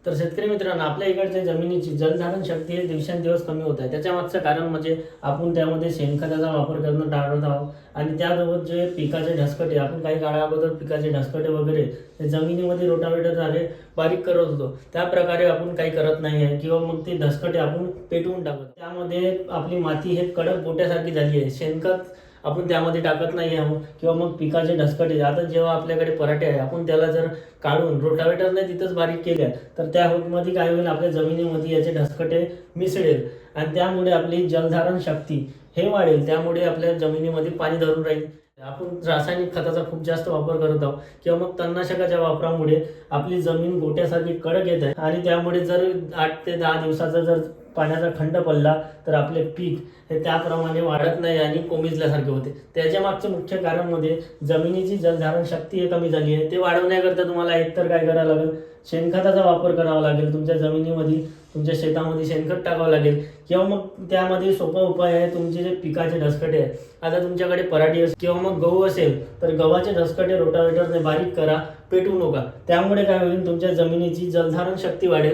तर शेतकरी मित्रांनो, आपल्या इकडच्या जमिनीची जलधारण शक्ती हे दिवसेंदिवस कमी होत आहे. त्याच्या मागचं कारण म्हणजे आपण त्यामध्ये शेणखताचा वापर करणं टाळत आहोत आणि त्यासोबत जे पिकाचे ढसकटे, आपण काही काळा अगोदर पिकाचे ढसकटे वगैरे ते जमिनीमध्ये रोटावेटरद्वारे बारीक करत होतो. त्या प्रकारे आपण काही करत नाही आहे किंवा मग ते ढसकटे आपण पेटवून टाकतो. त्यामध्ये आपली माती हे कडक गोट्यासारखी झाली आहे. शेणखत आपण त्यामध्ये टाकत नाही आहोत किंवा मग पिकाचे ढसकटे, आता जेव्हा आपल्याकडे पराठे आहे आपण त्याला जर काढून रोटावेटरने तिथंच बारीक केल्या तर त्यामध्ये काय होईल, आपल्या जमिनीमध्ये याचे ढसकटे मिसळेल आणि त्यामुळे आपली जलधारण शक्ती हे वाढेल. त्यामुळे आपल्या जमिनीमध्ये पाणी धरून राहील. आपण रासायनिक खताचा खूप जास्त वापर करत आहोत किंवा मग तणनाशकाच्या वापरामुळे आपली जमीन गोट्यासारखी कडक येत आहे आणि त्यामुळे जर 8 ते 10 दिवसाचा जर पाण्याचा खंड पडला तर आपले पीक हे त्याप्रमाणे वाढत नाही आणि कोमेजल्यासारखे होते. त्याच्या मागचं मुख्य कारण म्हणजे जमिनीची जलधारण शक्ती हे कमी झाली आहे. ते वाढवण्याकरता तुम्हाला एकतर काय करावं लागेल, शेणखताचा वापर करावा लागेल. तुमच्या जमिनीमध्ये, तुमच्या शेतामध्ये शेणखत टाकावं लागेल किंवा मग त्यामध्ये सोपा उपाय आहे, तुमचे जे पिकाचे ढसकटे आहेत, आता तुमच्याकडे पराठी असेल किंवा मग गहू असेल तर गव्हाचे ढसकटे रोटावेटरने बारीक करा, पेटवू नका. त्यामुळे काय होईल, तुमच्या जमिनीची जलधारण शक्ती वाढेल.